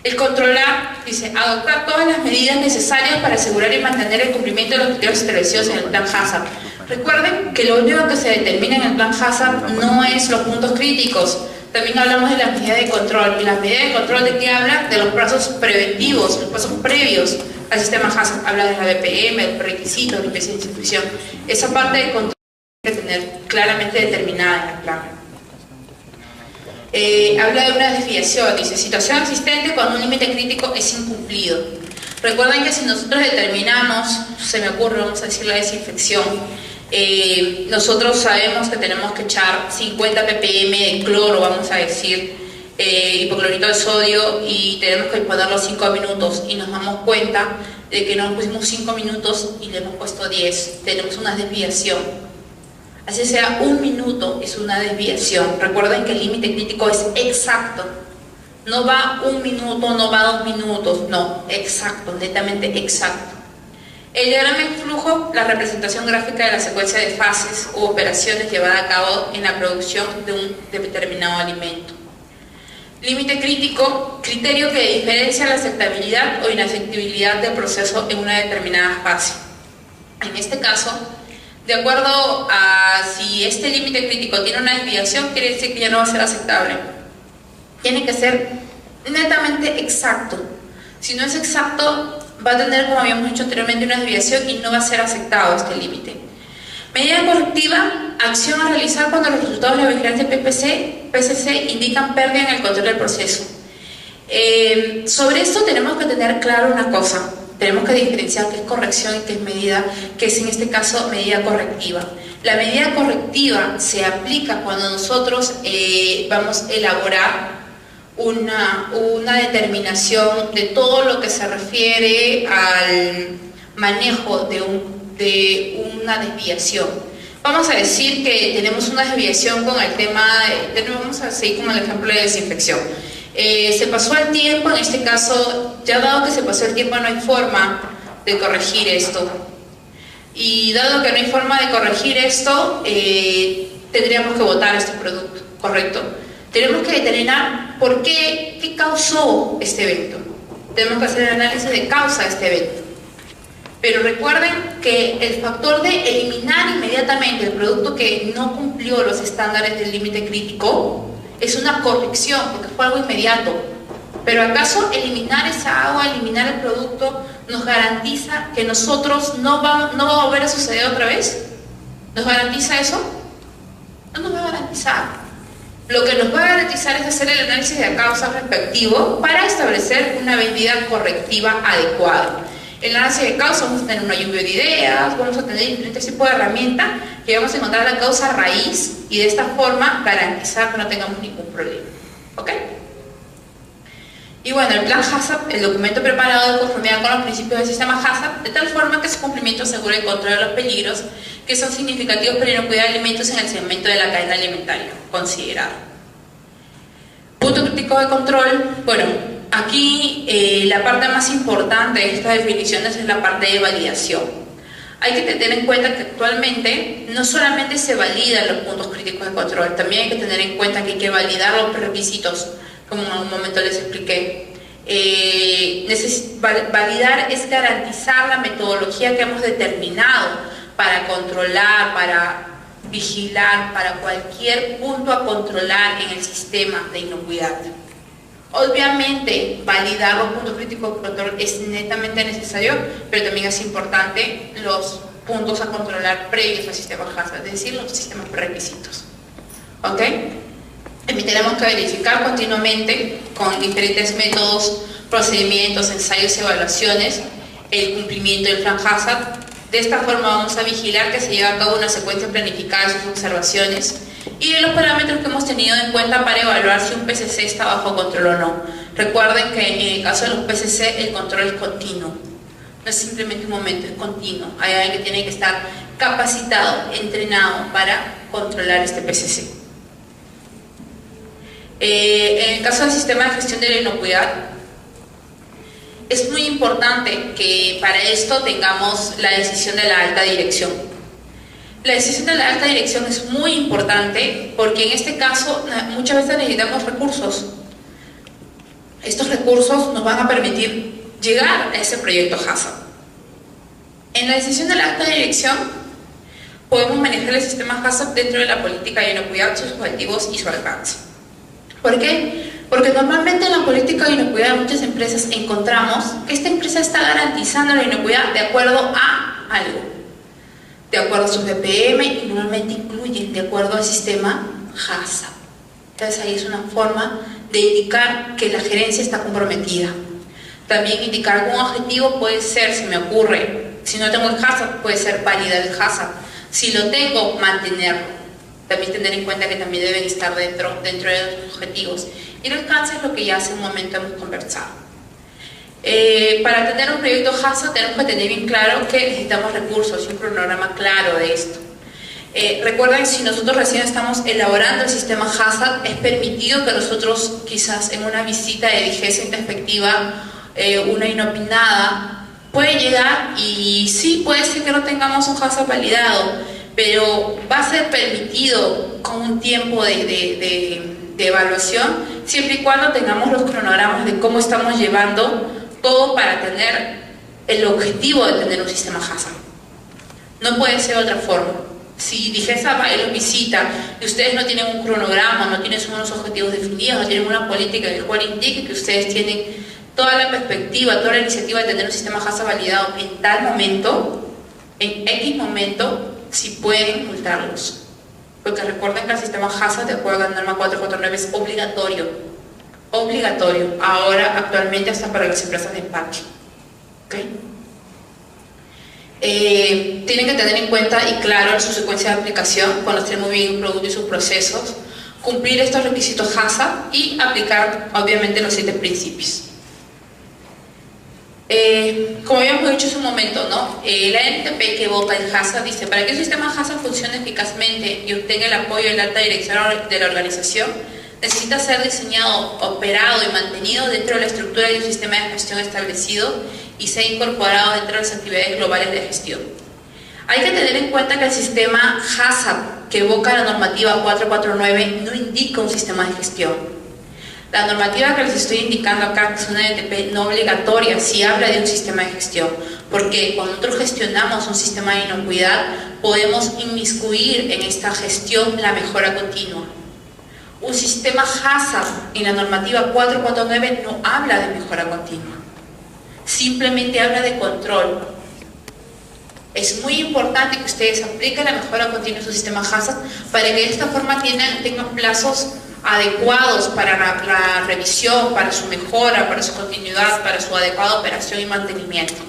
El controlar, dice, adoptar todas las medidas necesarias para asegurar y mantener el cumplimiento de los criterios establecidos en el plan HACCP. Recuerden que lo único que se determina en el plan HACCP no es los puntos críticos. También hablamos de las medidas de control. ¿Y las medidas de control de qué hablan? De los plazos preventivos, los plazos previos al sistema HACCP. Habla de la BPM, el requisito, limpieza y desinfección. Esa parte de control hay que tener claramente determinada en el plan. Habla de una desviación, dice, situación existente cuando un límite crítico es incumplido. Recuerden que si nosotros determinamos, se me ocurre, vamos a decir la desinfección, nosotros sabemos que tenemos que echar 50 ppm de cloro, vamos a decir, hipoclorito de sodio, y tenemos que ponerlo 5 minutos, y nos damos cuenta de que nos pusimos 5 minutos y le hemos puesto 10, tenemos una desviación. Así sea, 1 minuto es una desviación. Recuerden que el límite crítico es exacto. No va 1 minuto, no va 2 minutos, no, exacto, netamente exacto. El diagrama en flujo, la representación gráfica de la secuencia de fases u operaciones llevada a cabo en la producción de un determinado alimento. Límite crítico, criterio que diferencia la aceptabilidad o inaceptabilidad del proceso en una determinada fase. En este caso, de acuerdo a si este límite crítico tiene una desviación, quiere decir que ya no va a ser aceptable. Tiene que ser netamente exacto. Si no es exacto, va a tener, como habíamos dicho anteriormente, una desviación y no va a ser aceptado este límite. Medida correctiva, acción a realizar cuando los resultados de la vigilancia PCC indican pérdida en el control del proceso. Sobre esto tenemos que tener claro una cosa. Tenemos que diferenciar qué es corrección y qué es medida, que es en este caso medida correctiva. La medida correctiva se aplica cuando nosotros vamos a elaborar una determinación de todo lo que se refiere al manejo de una desviación. Vamos a decir que tenemos una desviación con el tema, vamos a seguir con el ejemplo de desinfección. Se pasó el tiempo, en este caso, ya dado que se pasó el tiempo no hay forma de corregir esto. Y dado que no hay forma de corregir esto, tendríamos que botar este producto, ¿correcto? Tenemos que determinar por qué causó este evento. Tenemos que hacer el análisis de causa de este evento. Pero recuerden que el factor de eliminar inmediatamente el producto que no cumplió los estándares del límite crítico es una corrección, porque fue algo inmediato. Pero ¿acaso eliminar esa agua, eliminar el producto, nos garantiza que nosotros no va a volver a suceder otra vez? ¿Nos garantiza eso? No nos va a garantizar. Lo que nos va a garantizar es hacer el análisis de causas respectivo para establecer una medida correctiva adecuada. En el análisis de causas vamos a tener una lluvia de ideas, vamos a tener diferentes tipos de herramientas que vamos a encontrar la causa raíz y de esta forma garantizar que no tengamos ningún problema. ¿Ok? Y bueno, el plan HACCP, el documento preparado de conformidad con los principios del sistema HACCP, de tal forma que su cumplimiento asegure el control de los peligros que son significativos para inocuidad de alimentos en el segmento de la cadena alimentaria considerado. Punto crítico de control. Bueno, aquí la parte más importante de estas definiciones es la parte de validación. Hay que tener en cuenta que actualmente no solamente se validan los puntos críticos de control, también hay que tener en cuenta que hay que validar los requisitos, como en algún momento les expliqué. Validar es garantizar la metodología que hemos determinado para controlar, para vigilar, para cualquier punto a controlar en el sistema de inocuidad. Obviamente, validar los puntos críticos de control es netamente necesario, pero también es importante los puntos a controlar previos al sistema HACCP, es decir, los sistemas prerequisitos. ¿Ok? También tenemos que verificar continuamente con diferentes métodos, procedimientos, ensayos y evaluaciones el cumplimiento del plan HACCP. De esta forma vamos a vigilar que se lleve a cabo una secuencia planificada de sus observaciones y de los parámetros que hemos tenido en cuenta para evaluar si un PCC está bajo control o no. Recuerden que en el caso de los PCC el control es continuo, no es simplemente un momento, es continuo. Hay alguien que tiene que estar capacitado, entrenado para controlar este PCC. En el caso del sistema de gestión de la inocuidad, es muy importante que para esto tengamos la decisión de la alta dirección. La decisión de la alta dirección es muy importante porque en este caso muchas veces necesitamos recursos. estos recursos nos van a permitir llegar a ese proyecto HACCP. En la decisión del acta de dirección podemos manejar el sistema HACCP dentro de la política de inocuidad, sus objetivos y su alcance. ¿Por qué? Porque normalmente en la política de inocuidad de muchas empresas encontramos que esta empresa está garantizando la inocuidad de acuerdo a algo, de acuerdo a sus BPM, y normalmente incluyen de acuerdo al sistema HACCP. Entonces ahí es una forma de indicar que la gerencia está comprometida. También indicar algún objetivo puede ser, se me ocurre, si no tengo el HACCP, puede ser validar el HACCP. Si lo tengo, mantenerlo. También tener en cuenta que también deben estar dentro de los objetivos. Y el alcance es lo que ya hace un momento hemos conversado. Para tener un proyecto HACCP tenemos que tener bien claro que necesitamos recursos y un cronograma claro de esto. Recuerden, si nosotros recién estamos elaborando el sistema HACCP, es permitido que nosotros quizás en una visita de vigencia introspectiva, una inopinada, puede llegar y sí, puede ser que no tengamos un HACCP validado, pero va a ser permitido con un tiempo de evaluación, siempre y cuando tengamos los cronogramas de cómo estamos llevando todo para tener el objetivo de tener un sistema HACCP. No puede ser de otra forma. Si DIGESA va y los visita y ustedes no tienen un cronograma, no tienen unos objetivos definidos, no tienen una política en la cual indique que ustedes tienen toda la perspectiva, toda la iniciativa de tener un sistema HACCP validado en tal momento, en X momento, si pueden multarlos. Porque recuerden que el sistema HACCP, de acuerdo a la norma 449, es obligatorio. Obligatorio. Ahora, actualmente, hasta para las empresas de empaque. ¿Okay? Tienen que tener en cuenta y claro su secuencia de aplicación, conocer muy bien el producto y sus procesos, cumplir estos requisitos HACCP y aplicar, obviamente, los 7 principios. Como habíamos dicho hace un momento, ¿no? La NTP que evoca el HACCP dice: para que el sistema HACCP funcione eficazmente y obtenga el apoyo de la alta dirección de la organización, necesita ser diseñado, operado y mantenido dentro de la estructura de un sistema de gestión establecido y sea incorporado dentro de las actividades globales de gestión. Hay que tener en cuenta que el sistema HACCP que evoca la normativa 449 no indica un sistema de gestión. La normativa que les estoy indicando acá, que es una NTP no obligatoria, sí habla de un sistema de gestión, porque cuando nosotros gestionamos un sistema de inocuidad, podemos inmiscuir en esta gestión la mejora continua. Un sistema HACCP en la normativa 449 no habla de mejora continua, simplemente habla de control. Es muy importante que ustedes apliquen la mejora continua en su sistema HACCP para que de esta forma tengan plazos adecuados para la revisión, para su mejora, para su continuidad, para su adecuada operación y mantenimiento,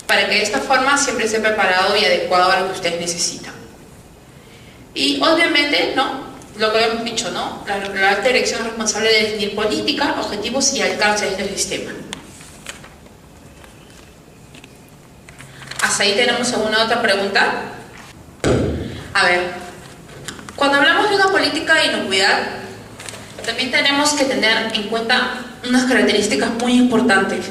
para que de esta forma siempre esté preparado y adecuado a lo que ustedes necesitan. Y obviamente, ¿no?, lo que habíamos dicho, ¿no?, la alta dirección es responsable de definir política, objetivos y alcances del sistema. ¿Hasta ahí tenemos alguna otra pregunta? A ver, cuando hablamos de una política de inocuidad, también tenemos que tener en cuenta unas características muy importantes.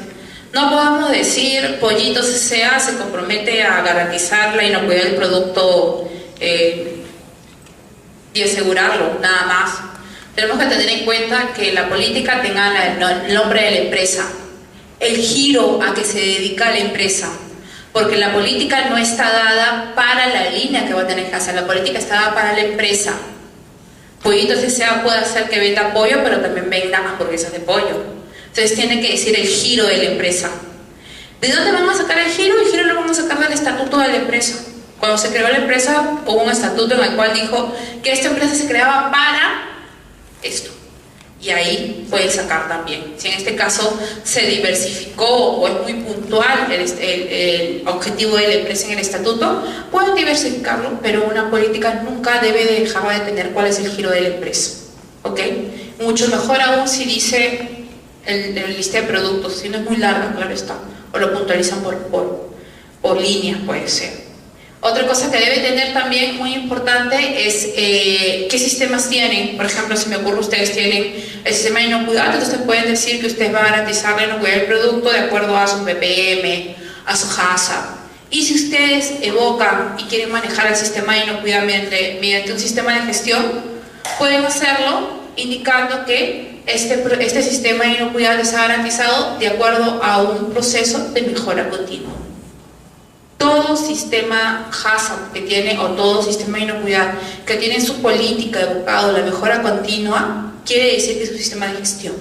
No podemos decir Pollitos S.A. se compromete a garantizar la inocuidad del producto y asegurarlo, nada más. Tenemos que tener en cuenta que la política tenga el nombre de la empresa, el giro a que se dedica la empresa, porque la política no está dada para la línea que va a tener HACCP, la política está dada para la empresa. Pollitos S.A. puede hacer que venda pollo, pero también venda hamburguesas de pollo. Entonces tiene que decir el giro de la empresa. ¿De dónde van a sacar el giro? El giro lo van a sacar del estatuto de la empresa. Cuando se creó la empresa, hubo un estatuto en el cual dijo que esta empresa se creaba para esto. Y ahí pueden sacar también. Si en este caso se diversificó o es muy puntual el objetivo de la empresa en el estatuto, pueden diversificarlo, pero una política nunca debe dejar de tener cuál es el giro de la empresa. ¿Ok? Mucho mejor aún si dice el lista de productos, si no es muy larga, claro está, o lo puntualizan por líneas, puede ser. Otra cosa que debe tener también muy importante es qué sistemas tienen. Por ejemplo, si me ocurre, ustedes tienen el sistema de inocuidad, entonces pueden decir que ustedes van a garantizar la inocuidad del producto de acuerdo a su BPM, a su HACCP. Y si ustedes evocan y quieren manejar el sistema de inocuidad mediante un sistema de gestión, pueden hacerlo indicando que este sistema de inocuidad está garantizado de acuerdo a un proceso de mejora continua. Todo sistema HACCP que tiene, o todo sistema de inocuidad que tiene su política evocado la mejora continua, quiere decir que es un sistema de gestión.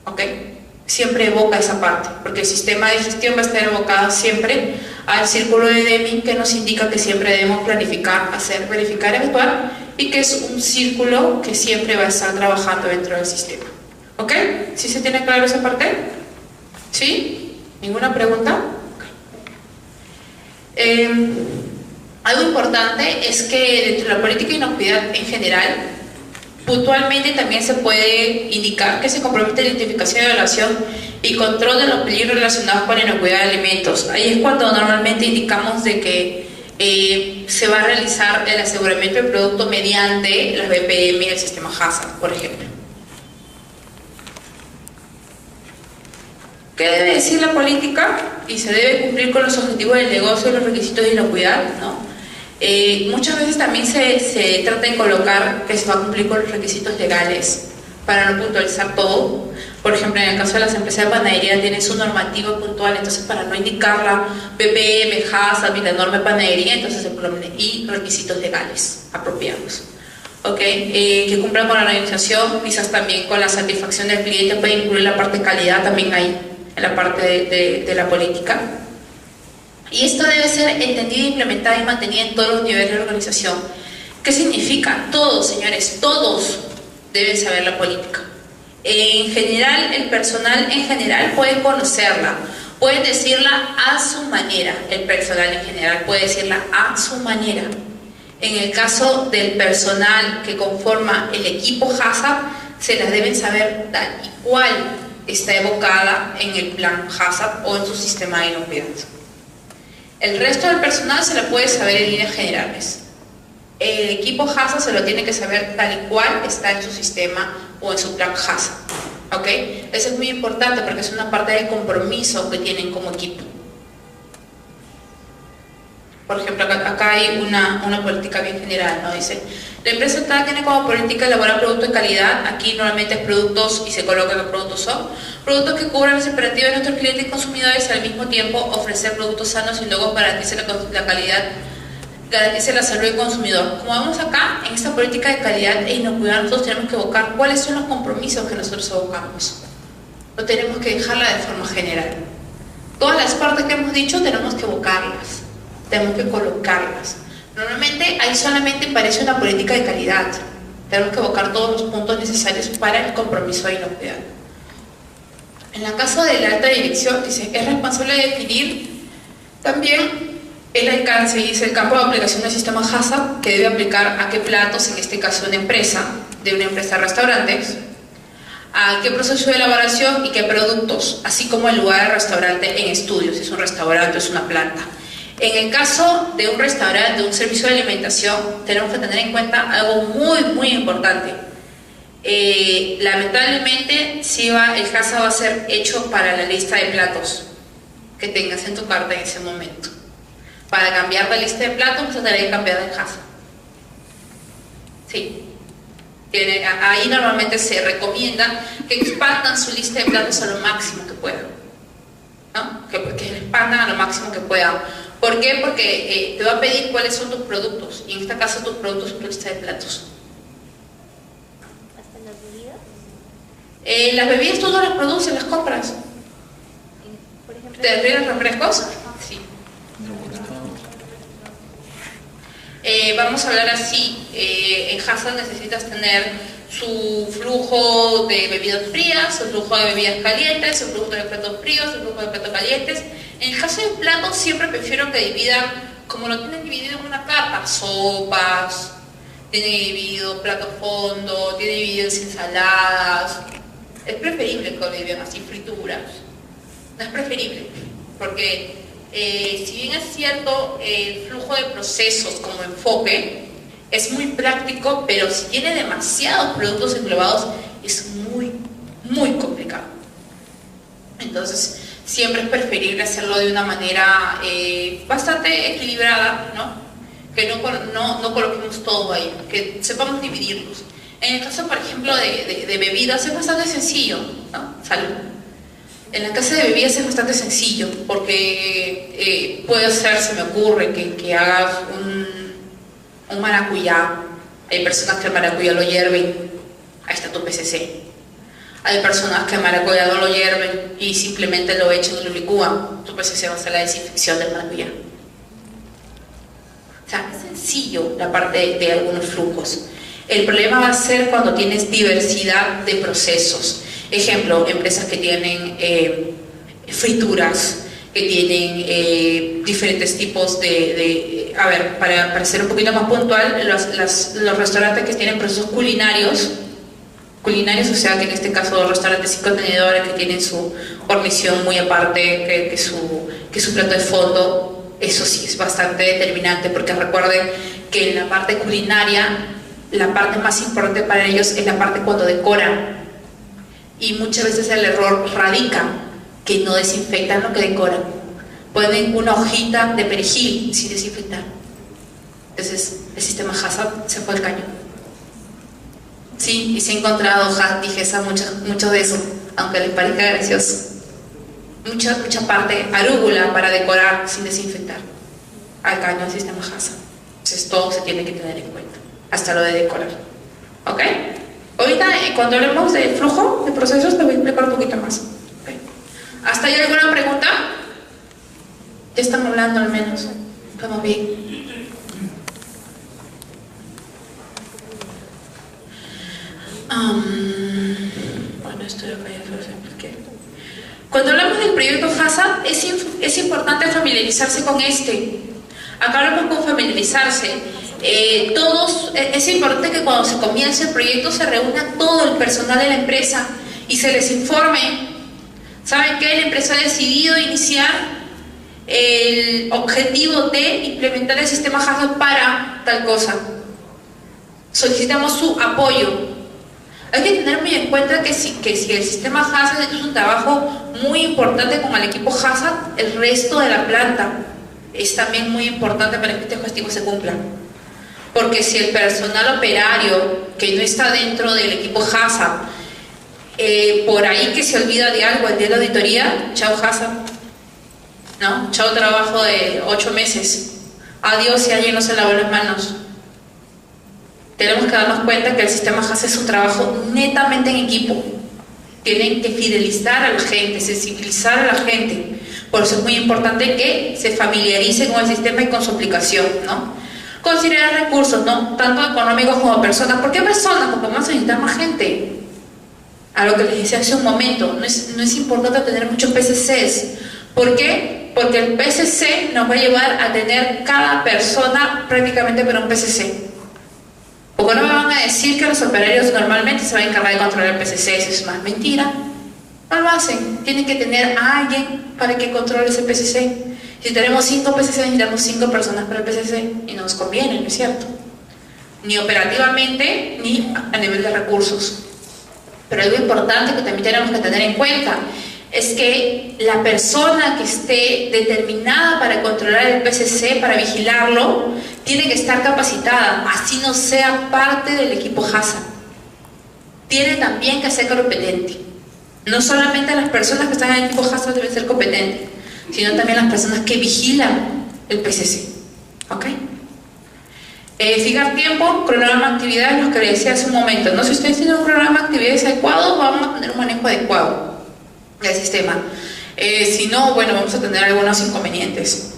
¿Ok? Siempre evoca esa parte, porque el sistema de gestión va a estar evocado siempre al círculo de Deming, que nos indica que siempre debemos planificar, hacer, verificar, evaluar, y que es un círculo que siempre va a estar trabajando dentro del sistema. ¿Ok? ¿Sí se tiene claro esa parte? ¿Sí? ¿Ninguna pregunta? Algo importante es que dentro de la política de inocuidad en general, puntualmente también se puede indicar que se compromete la identificación, evaluación y control de los peligros relacionados con la inocuidad de alimentos. Ahí es cuando normalmente indicamos de que se va a realizar el aseguramiento del producto mediante las BPM del sistema HACCP, por ejemplo. ¿Qué debe decir la política? Y se debe cumplir con los objetivos del negocio y los requisitos de inocuidad, ¿no? Muchas veces también se trata de colocar que se va a cumplir con los requisitos legales para no puntualizar todo. Por ejemplo, en el caso de las empresas de panadería tienen su normativa puntual, entonces para no indicarla BPM, HACCP y la norma de panadería, entonces se ponen y requisitos legales apropiados. ¿Okay? Que cumplan con la organización, quizás también con la satisfacción del cliente, puede incluir la parte de calidad también ahí, en la parte de la política. Y esto debe ser entendida, implementada y mantenida en todos los niveles de la organización. ¿Qué significa? Todos, señores, todos deben saber la política. En general, el personal en general puede conocerla, puede decirla a su manera. El personal en general puede decirla a su manera. En el caso del personal que conforma el equipo HACCP, se las deben saber tal y cual está evocada en el plan HACCP o en su sistema de inocuidad. El resto del personal se la puede saber en líneas generales. El equipo HACCP se lo tiene que saber tal y cual está en su sistema o en su plan HACCP. ¿Ok? Eso es muy importante porque es una parte del compromiso que tienen como equipo. Por ejemplo, acá hay una política bien general, ¿no? Dice, la empresa tal tiene como política elaborar productos de calidad. Aquí normalmente es productos, y se coloca que productos son productos que cubran las expectativas de nuestros clientes y consumidores, y al mismo tiempo ofrecer productos sanos y luego garantice la calidad, garantice la salud del consumidor. Como vemos acá, en esta política de calidad e inocuidad, nosotros tenemos que evocar cuáles son los compromisos que nosotros evocamos. No tenemos que dejarla de forma general. Todas las partes que hemos dicho tenemos que evocarlas, tenemos que colocarlas. Normalmente ahí solamente aparece una política de calidad. Tenemos que evocar todos los puntos necesarios para el compromiso de inocuidad. En el caso de la alta dirección, dice, es responsable de definir también el alcance y dice el campo de aplicación del sistema HACCP que debe aplicar a qué platos, en este caso de una empresa de restaurantes, a qué proceso de elaboración y qué productos, así como el lugar del restaurante en estudio, si es un restaurante o es una planta. En el caso de un restaurante, de un servicio de alimentación, tenemos que tener en cuenta algo muy importante. Lamentablemente, el HACCP va a ser hecho para la lista de platos que tengas en tu carta en ese momento. Para cambiar la lista de platos, vas a tener que cambiar de HACCP. Sí. Ahí normalmente se recomienda que expandan su lista de platos a lo máximo que puedan, ¿no? Que expandan a lo máximo que puedan. ¿Por qué? Porque te va a pedir cuáles son tus productos, y en este caso tus productos son tu lista de platos. ¿Hasta las bebidas? Las bebidas tú no las produces, las compras. Por ejemplo, ¿Te refieres a refrescos? Sí. Vamos a hablar así. En HACCP necesitas tener su flujo de bebidas frías, su flujo de bebidas calientes, su flujo de platos fríos, su flujo de platos calientes. En el caso de platos siempre prefiero que dividan, como lo tienen dividido en una carta, sopas, tiene dividido plato fondo, tiene dividido ensaladas. Es preferible que lo dividan así, frituras. No es preferible, porque si bien es cierto, el flujo de procesos como enfoque es muy práctico, pero si tiene demasiados productos englobados es muy complicado. Entonces siempre es preferible hacerlo de una manera bastante equilibrada, ¿no? Que no coloquemos todo ahí, que sepamos dividirlos. En el caso, por ejemplo, de bebidas es bastante sencillo, ¿no? Salud. En la clase de bebidas es bastante sencillo porque puede ser, se me ocurre, que hagas un maracuyá. Hay personas que el maracuyá lo hierven, ahí está tu PCC. Hay personas que el maracuyá no lo hierven y simplemente lo echan y lo licúan. Tu PCC va a ser la desinfección del maracuyá. O sea, es sencillo la parte de algunos flujos. El problema va a ser cuando tienes diversidad de procesos. Ejemplo, empresas que tienen frituras, que tienen diferentes tipos a ver, para ser un poquito más puntual, los restaurantes que tienen procesos culinarios, o sea que en este caso restaurantes 5 tenedores que tienen su guarnición muy aparte que su plato de fondo, eso sí es bastante determinante, porque recuerden que en la parte culinaria la parte más importante para ellos es la parte cuando decoran, y muchas veces el error radica que no desinfectan lo que decoran, ponen una hojita de perejil sin desinfectar, entonces el sistema Hazard se fue al caño. Sí, y se ha encontrado digesta mucho de eso, aunque les parezca gracioso. Mucha parte arúgula para decorar sin desinfectar. Al caño del sistema Hazard. Entonces todo se tiene que tener en cuenta, hasta lo de decorar. ¿Ok? Ahorita cuando hablemos de flujo de procesos te voy a explicar un poquito más. ¿Okay? ¿Hasta ahí alguna pregunta? Ya estamos hablando al menos. Estamos bien. Bueno, esto ya se expliqué. Cuando hablamos del proyecto Hazard, es importante familiarizarse con este. Acá hablamos con familiarizarse. Es importante que cuando se comience el proyecto se reúna todo el personal de la empresa y se les informe. ¿Saben qué? La empresa ha decidido iniciar el objetivo de implementar el sistema Hazard para tal cosa. Solicitamos su apoyo. Hay que tener muy en cuenta que si el sistema Hazard es un trabajo muy importante con el equipo Hazard, el resto de la planta es también muy importante para que este objetivo se cumpla. Porque si el personal operario que no está dentro del equipo Hazard, por ahí que se olvida de algo el día de la auditoría, chao Hazard, ¿no? Chao trabajo de 8 meses, adiós si alguien no se lavó las manos. Tenemos que darnos cuenta que el sistema Hazard es un trabajo netamente en equipo. Tienen que fidelizar a la gente, sensibilizar a la gente. Por eso es muy importante que se familiaricen con el sistema y con su aplicación, ¿no? Considerar recursos, ¿no? Tanto económicos como personas. ¿Por qué personas? Porque vamos a necesitar más gente. A lo que les decía hace un momento, no es importante tener muchos PCCs. ¿Por qué? Porque el PCC nos va a llevar a tener cada persona prácticamente para un PCC. Porque no me van a decir que los operarios normalmente se van a encargar de controlar el PCC, eso es más mentira. No lo hacen, tienen que tener a alguien para que controle ese PCC. Si tenemos 5 PCC, necesitamos 5 personas para el PCC y no nos conviene, ¿no es cierto? Ni operativamente, ni a nivel de recursos. Pero algo importante que también tenemos que tener en cuenta es que la persona que esté determinada para controlar el PCC, para vigilarlo, tiene que estar capacitada, así no sea parte del equipo Hazard. Tiene también que ser competente. No solamente las personas que están en el equipo Hazard deben ser competentes, sino también las personas que vigilan el PCC. ¿Ok? Fijar tiempo, cronograma de actividades, lo que les decía hace un momento, ¿no? Si ustedes tienen un cronograma de actividades adecuado, vamos a tener un manejo adecuado del sistema. Si no, bueno, vamos a tener algunos inconvenientes.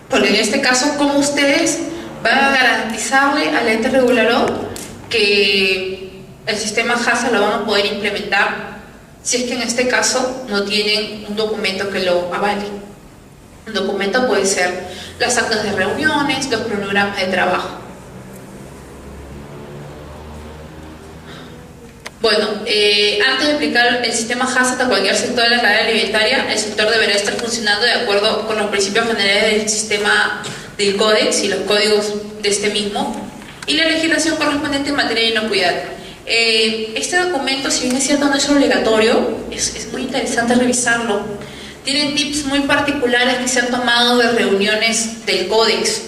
Porque en este caso, ¿cómo ustedes van a garantizarle al ente regulador que el sistema Hazard lo van a poder implementar si es que en este caso no tienen un documento que lo avale? Un documento puede ser las actas de reuniones, los cronogramas de trabajo. Bueno, antes de aplicar el sistema Hazard a cualquier sector de la cadena alimentaria, el sector deberá estar funcionando de acuerdo con los principios generales del sistema del Códex y los códigos de este mismo y la legislación correspondiente en materia de inocuidad. Este documento, si bien es cierto no es obligatorio, es muy interesante revisarlo. Tienen tips muy particulares que se han tomado de reuniones del Códex.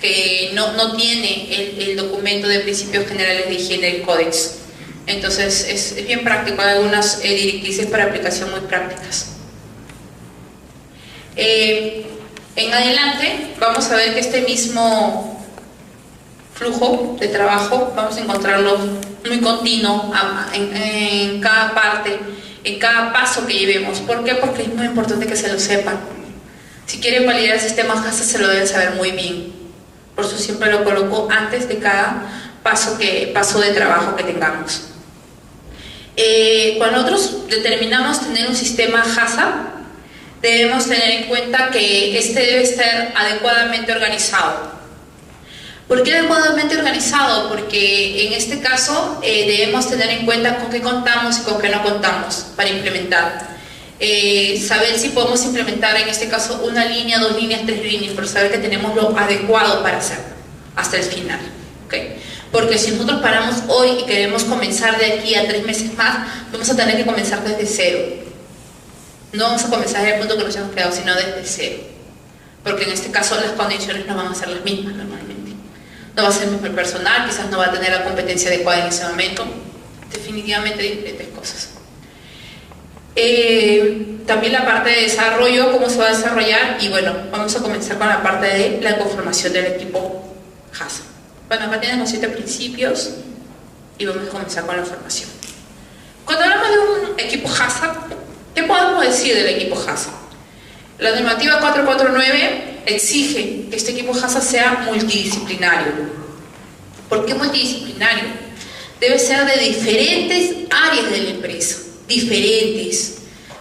que no tiene el documento de principios generales de higiene del Códex. Entonces es bien práctico, hay algunas directrices para aplicación muy prácticas. En adelante vamos a ver que este mismo flujo de trabajo vamos a encontrarlo muy continuo en cada parte, en cada paso que llevemos. ¿Por qué? Porque es muy importante que se lo sepan. Si quieren validar el sistema HACCP se lo deben saber muy bien. Por eso siempre lo coloco antes de cada paso de trabajo que tengamos. Cuando nosotros determinamos tener un sistema HACCP, debemos tener en cuenta que este debe estar adecuadamente organizado. ¿Por qué adecuadamente organizado? Porque en este caso debemos tener en cuenta con qué contamos y con qué no contamos para implementar. Saber si podemos implementar en este caso una línea, 2 líneas, 3 líneas, pero saber que tenemos lo adecuado para hacerlo hasta el final. ¿Okay? Porque si nosotros paramos hoy y queremos comenzar de aquí a 3 meses más, vamos a tener que comenzar desde cero. No vamos a comenzar desde el punto que nos hemos quedado, sino desde cero. Porque en este caso las condiciones no van a ser las mismas normalmente. No va a ser el mismo personal, quizás no va a tener la competencia adecuada en ese momento. Definitivamente diferentes cosas. También la parte de desarrollo, cómo se va a desarrollar, y bueno, vamos a comenzar con la parte de la conformación del equipo HACCP. Bueno, acá tienen los 7 principios y vamos a comenzar con la formación. Cuando hablamos de un equipo HACCP, ¿qué podemos decir del equipo HACCP? La normativa 449 exige que este equipo HACCP sea multidisciplinario. ¿Por qué multidisciplinario? Debe ser de diferentes áreas de la empresa, diferentes.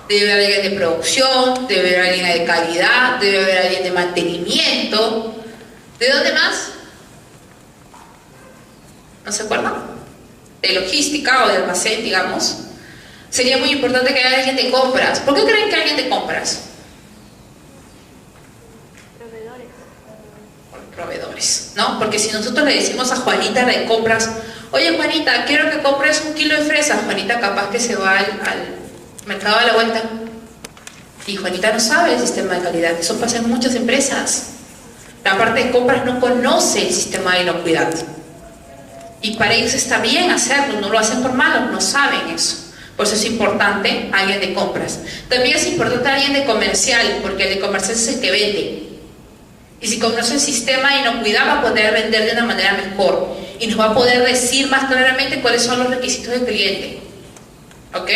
Debe haber alguien de producción, debe haber alguien de calidad, debe haber alguien de mantenimiento. ¿De dónde más? ¿No se acuerdan? De logística o de almacén, digamos. Sería muy importante que haya alguien de compras. ¿Por qué creen que hay alguien de compras? Proveedores, ¿no? Porque si nosotros le decimos a Juanita de compras, oye Juanita, quiero que compres 1 kilo de fresas, Juanita capaz que se va al mercado a la vuelta y Juanita no sabe el sistema de calidad. Eso pasa en muchas empresas. La parte de compras no conoce el sistema de inocuidad y para ellos está bien hacerlo, no lo hacen por malo, no saben eso. Por eso es importante alguien de compras. También es importante alguien de comercial, porque el de comercial es el que vende. Y si conoce el sistema de inocuidad va a poder vender de una manera mejor y nos va a poder decir más claramente cuáles son los requisitos del cliente. ¿Ok?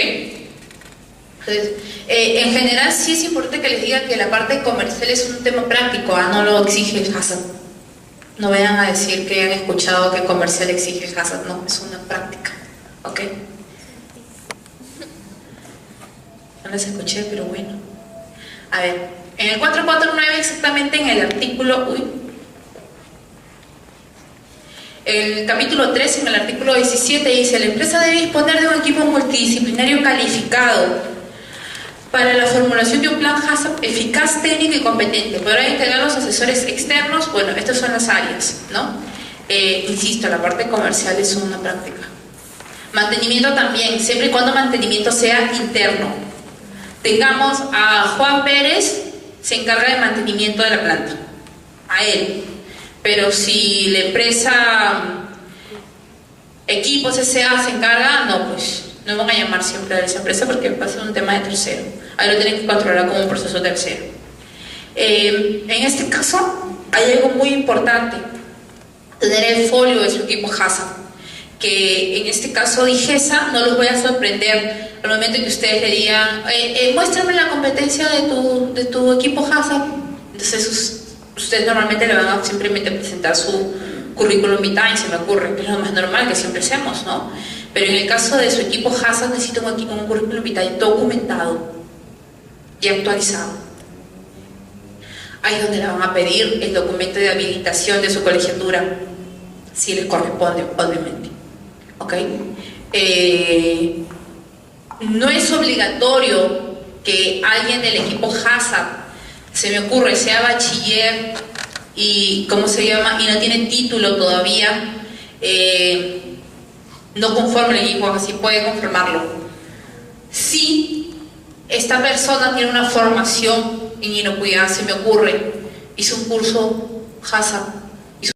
Entonces, en general sí es importante que les diga que la parte comercial es un tema práctico, no lo exige el HACCP. No vayan a decir que han escuchado que comercial exige el HACCP, no, es una práctica. ¿Ok? No les escuché, pero bueno. A ver. En el 449 exactamente en el artículo, el capítulo 3 en el artículo 17 dice: la empresa debe disponer de un equipo multidisciplinario calificado para la formulación de un plan HACCP eficaz, técnico y competente. Podrán integrar los asesores externos. Bueno, estas son las áreas, ¿no? Insisto, la parte comercial es una práctica. Mantenimiento también, siempre y cuando mantenimiento sea interno. Tengamos a Juan Pérez, se encarga de mantenimiento de la planta, a él. Pero si la empresa Equipos S.A. se encarga, no, pues no van a llamar siempre a esa empresa porque va a ser un tema de tercero. Ahí lo tienen que controlar como un proceso tercero. En este caso hay algo muy importante: tener el folio de su equipo HACCP, que en este caso DIGESA no los voy a sorprender al momento en que ustedes le digan muéstrame la competencia de tu equipo HACCP. Entonces ustedes normalmente le van a simplemente presentar su currículum vitae, se me ocurre, que es lo más normal que siempre hacemos, ¿no? Pero en el caso de su equipo HACCP necesita un currículum vitae documentado y actualizado. Ahí es donde le van a pedir el documento de habilitación de su colegiatura, si les corresponde, obviamente. ¿Ok? No es obligatorio que alguien del equipo HACCP, se me ocurre, sea bachiller y ¿cómo se llama? Y no tiene título todavía, no conforme el equipo, así puede conformarlo. Si esta persona tiene una formación en inocuidad, se me ocurre, hizo un curso HACCP